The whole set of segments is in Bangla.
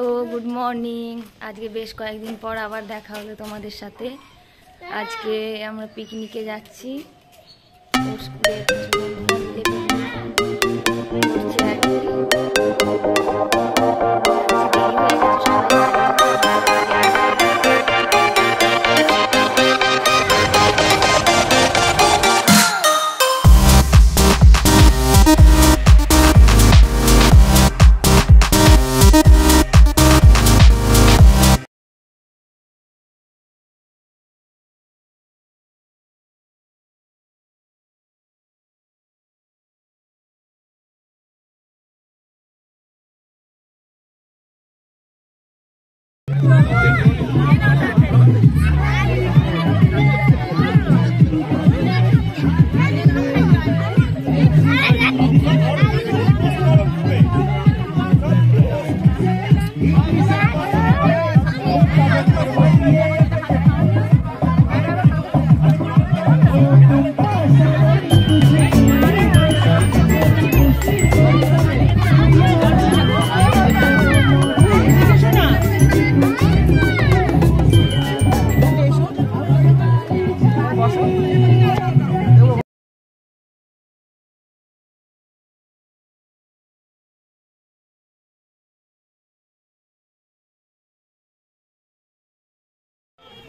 Hello good morning. आज के बेश कয়েকদিন পর আবার দেখা হলো তোমাদের সাথে। আজকে আমরা পিকনিকে যাচ্ছি।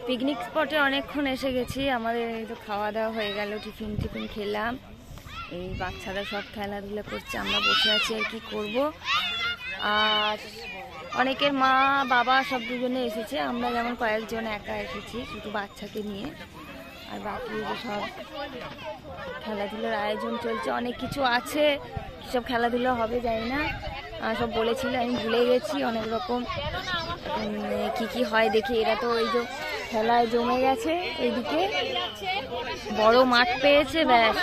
পিকনিক স্পটে অনেকক্ষণ এসে গেছি। আমাদের এই তো খাওয়া দাওয়া হয়ে গেল, টিফিন খেলাম। এই বাচ্চারা সব খেলাধুলা করছে, আমরা বসে আছি আর কি করব। আর অনেকের মা বাবা সব দুজনে এসেছে, আমরা যেমন কয়েকজন একা এসেছি শুধু বাচ্চাকে নিয়ে। আর বাকি সব খেলাধুলার আয়োজন চলছে, অনেক কিছু আছে, সব খেলাধুলা হবে জানি না, সব বলেছিল আমি ভুলে গেছি। অনেক রকম কি হয় দেখি। এরা তো ওই যে খেলায় জমে গেছে, এইদিকে বড় মাঠ পেয়েছে, ব্যাস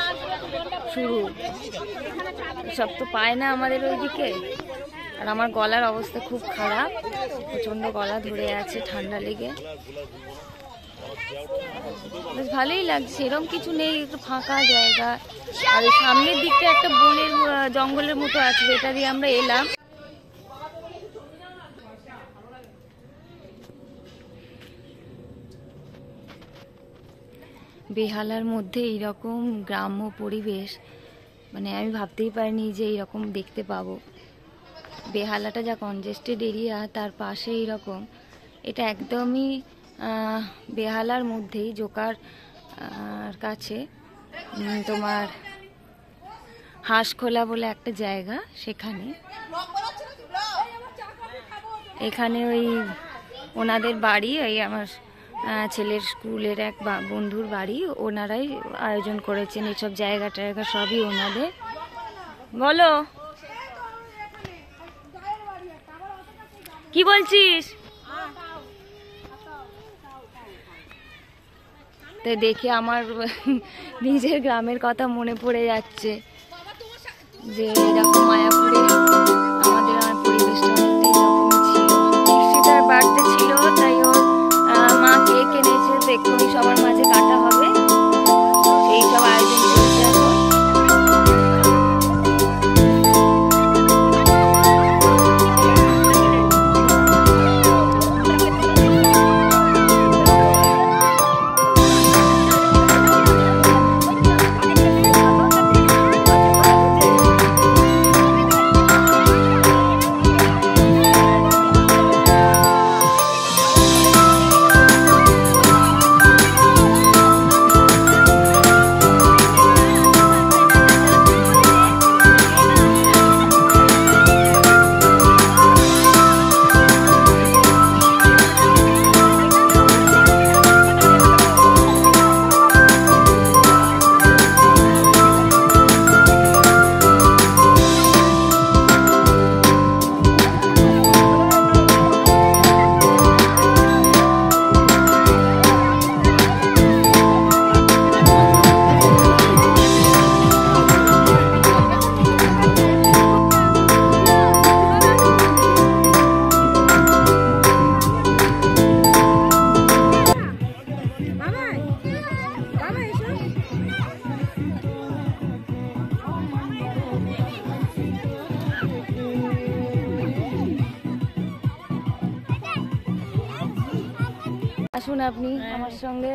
শুরু। সব তো পায় না আমাদের ওইদিকে। আর আমার গলার অবস্থা খুব খারাপ, প্রচন্ড গলা ধরে আছে ঠান্ডা লেগে। বেশ ভালোই লাগছে, এরকম কিছু নেই, একটু ফাঁকা জায়গা। আর সামনের দিকটা একটা বনের জঙ্গলের মতো আছে, যেটা দিয়ে আমরা এলাম। বেহালার মধ্যে এইরকম গ্রাম্য পরিবেশ, মানে আমি ভাবতেই পারিনি যে এইরকম দেখতে পাবো। বেহালাটা যা কনজেস্টেড এরিয়া, তার পাশে এইরকম। এটা একদমই বেহালার মধ্যেই, জোকার কাছে তোমার হাঁসখোলা বলে একটা জায়গা, সেখানে। এখানে ওই ওনাদের বাড়ি, ওই আমার ছেলের স্কুলের এক বন্ধুর বাড়ি, ওনারাই আয়োজন করেছেন এইসব জায়গা টায়গা, সবই ওনাদের। বলো কি বলছিস? তো দেখে আমার নিজের গ্রামের কথা মনে পড়ে যাচ্ছে, যে এরকম মায়াপুরে আমাদের পরিবেশটা অনেকটাই এরকম ছিল। সেটার বাড়িতে ছিল, তাই ওর মা কেক এনেছে, তো এক্ষুনি সবার মাঝে কাটা হবে, সেই সব আয়োজন করছে এখন। আসুন আপনি আমার সঙ্গে।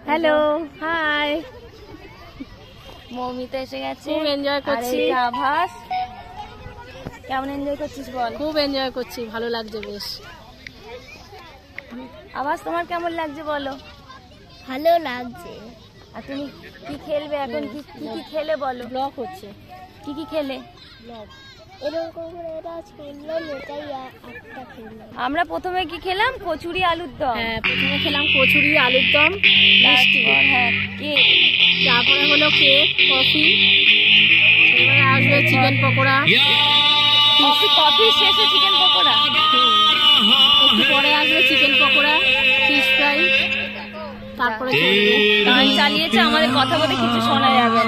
Hello, high. মৌমিতা এসে গেছে, খুব এনজয় করছি। আভাস, কেমন এনজয় করছিস বল? খুব এনজয় করছি, ভালো লাগছে বেশ। আভাস তোমার কেমন লাগছে বলো? ভালো লাগছে। আর তুমি কি খেলবে এখন? কি কি খেলে বলো? ব্লগ হচ্ছে। কি কি খেলে? ব্লগ এরকম করে এটা খেললাম, এটাই একটা খেললাম। আমরা প্রথমে কি খেলাম? কচুরি আলুর দম। হ্যাঁ, প্রথমে খেলাম কচুরি আলুর দম, মিষ্টি, হ্যাঁ কেক, তারপরে হলো কেক, কফি, এবারে আসবে চিকেন পকোড়া, কফি শেষে চিকেন পকোড়া, একটু পরে আসবে চিকেন পকোড়া, ফিশ ফ্রাই, তারপরে গান চালিয়েছে, আমাদের কথা বলতে কিছু শোনা যাবে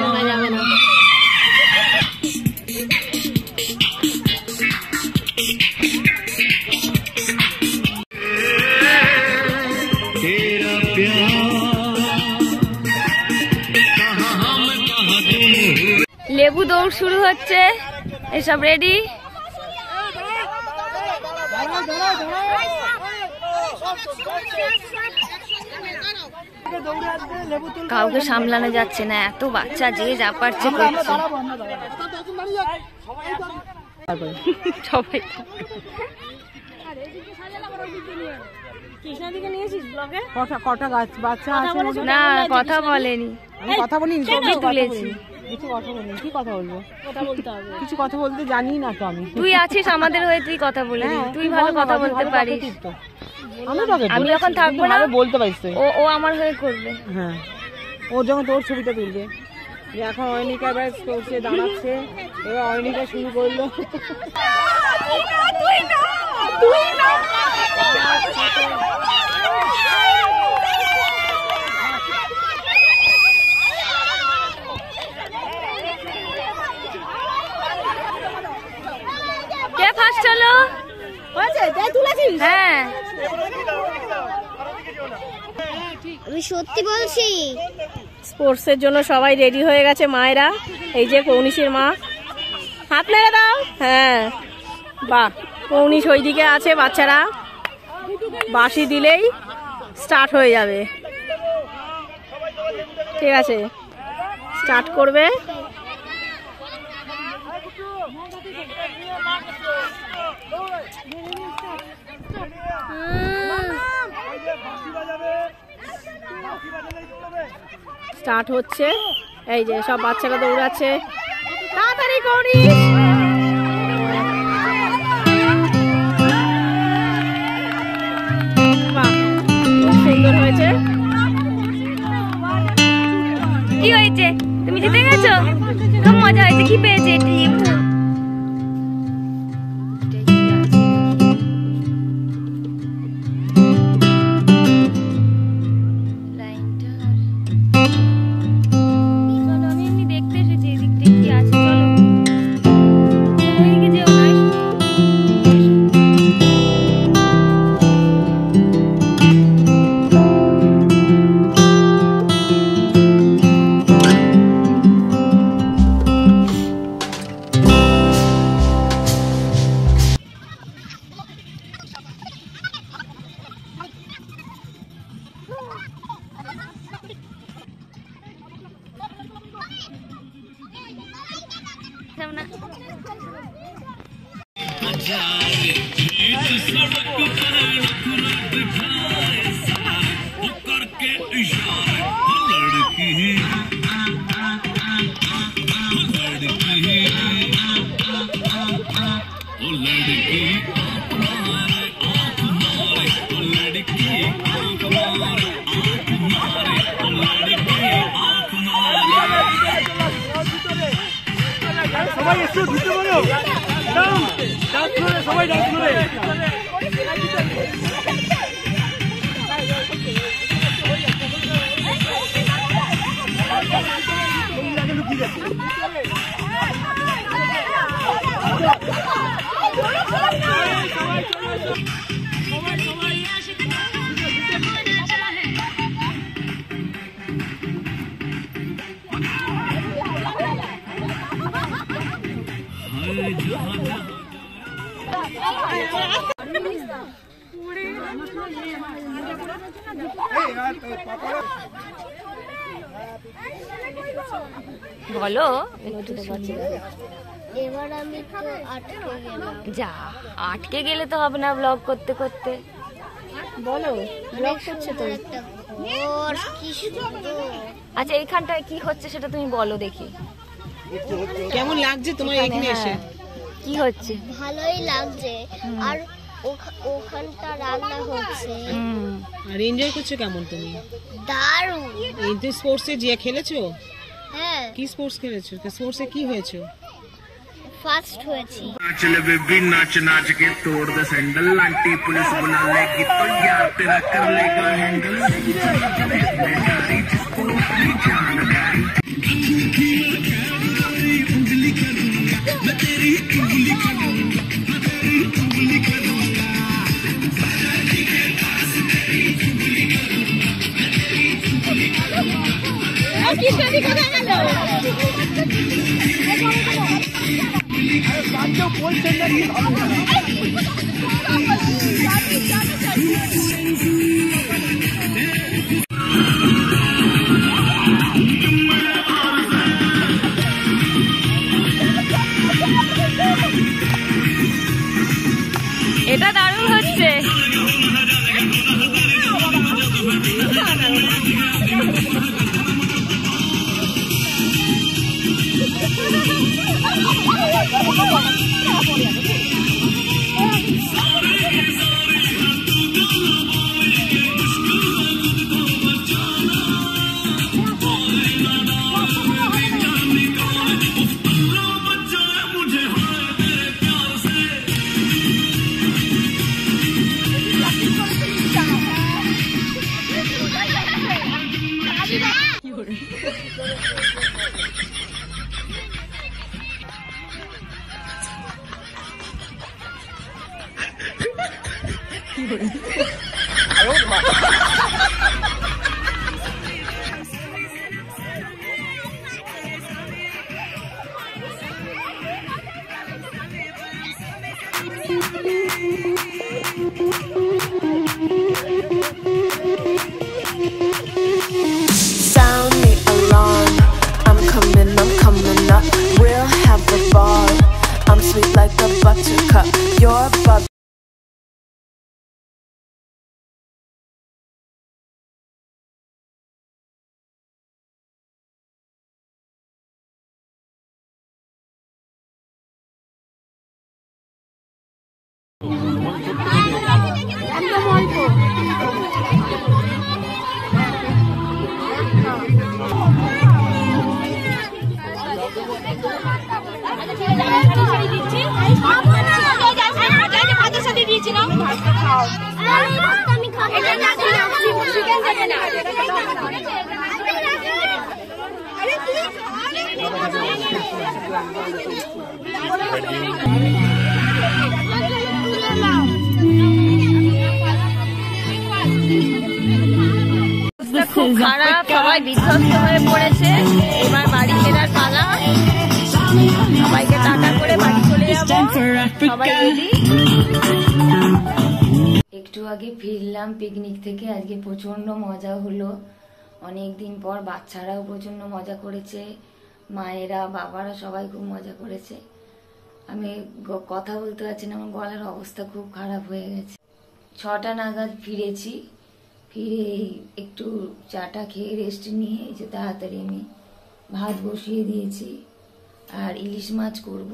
না। লেবু দৌড় শুরু হচ্ছে, এসব রেডি? কাউকে সামলানো যাচ্ছে না, এত বাচ্চা যে যা পারছে করছে। সবাই কটা গাছ বাচ্চা আছে না, কথা বলেনি, কথা বলিনি, ছবি তুলেছি। কিছু কথা বলিনি, কি কথা বলবো? কথা বলতে হবে, কিছু কথা বলতে জানি না তো আমি। তুই আছিস আমাদের হয়ে, তুই কথা বলে দিবি, তুই ভালো কথা বলতে পারিস। আমি যখন থাকবো না বলতে পারিস, ও আমার হয়ে করবে। হ্যাঁ, ওর যখন তোর ছবিটা তুলবে। এখন অয়নিকা এবার করছে, দাঁড়াচ্ছে, এবার অয়নিকা শুরু করলো। কে ফার্স্ট হলো? হ্যাঁ, আমি সত্যি বলছি। স্পোর্টসের জন্য সবাই রেডি হয়ে গেছে মায়েরা। এই যে কৌনিশের মা, হাত মেরে দাও। হ্যাঁ, বাহ, কৌনিশ ওইদিকে আছে, বাচ্চারা বাঁশি দিলেই স্টার্ট হয়ে যাবে। ঠিক আছে, স্টার্ট করবে। স্টার্ট হচ্ছে, এই যে সব বাচ্চারা দৌড়াচ্ছে, তাড়াতাড়ি করিস। বাহ, খুব সুন্দর হয়েছে। কি হয়েছে? তুমি জিতে গেছো? খুব মজা হয়েছে। কি পেয়েছে? লেবু। সবাই একটু ঢুকে পড়ো, ডান্স করে, সবাই ডান্স করে। বলো এবার আমি তো আটকে গেলাম। যা, আটকে গেলে তো হবে না ব্লগ করতে করতে। বলো, ব্লগ করছে তো। একটা ঘর কি সুন্দর। আচ্ছা এইখানটায় কি হচ্ছে সেটা তুমি বলো দেখি। কেমন লাগছে তোমার এখানে এসে? কি হচ্ছে? ভালোই লাগছে। আর ওখানটা রান্না হচ্ছে। আর এনজয় করছো কেমন তুমি? দারুণ। এই তো স্পোর্টসে যে খেলেছো? হ্যাঁ, কি স্পোর্টস খেলেছো? স্পোর্টসে কি হয়েছে? ফার্স্ট হয়েছি। चल बेबी नाच नाच के तोड़ दे सैंडल, आंटी पुलिस बुला लेगी तो यार तेरा कर लेगा हैंडल। जिसको अपनी जान गाड़ी उंगली करूंगा, मैं तेरी उंगली करूंगा, मैं तेरी उंगली करूंगा। এটা দারুণ হচ্ছে। Sound the alarm, I'm coming up. We'll have a ball. I'm sweet like a buttercup. You're bubbly. খুব খারাপ, সবাই বিধ্বস্ত হয়ে পড়েছে। এবার বাড়ি ফেরার পালা। সবাইকে টাটা করে বাড়ি চলে যাবো। সবাই রেডি। একটু আগে ফিরলাম পিকনিক থেকে। আজকে প্রচন্ড মজা হলো। অনেকদিন পর বাচ্চারাও প্রচন্ড মজা করেছে, মায়েরা বাবারা সবাই খুব মজা করেছে। আমি কথা বলতে পারছি না, আমার গলার অবস্থা খুব খারাপ হয়ে গেছে। 6টা নাগাদ ফিরেছি। ফিরে একটু চাটা খেয়ে রেস্ট নিয়ে এই যে তাড়াতাড়ি আমি ভাত বসিয়ে দিয়েছি। আর ইলিশ মাছ করব,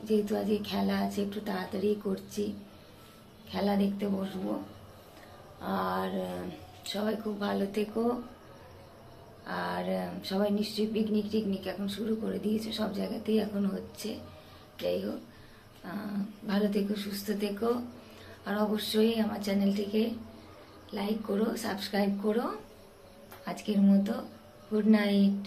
যেহেতু আজকে খেলা আছে একটু তাড়াতাড়ি করছি, খেলা দেখতে বসবো। আর সবাই খুব ভালো থেকো। আর সবাই নিশ্চয়ই পিকনিক টিকনিক এখন শুরু করে দিয়েছে, সব জায়গাতেই এখন হচ্ছে। যাই হোক, ভালো থেকো, সুস্থ থেকো। আর অবশ্যই আমার চ্যানেলটিকে লাইক করো, সাবস্ক্রাইব করো। আজকের মতো গুড নাইট।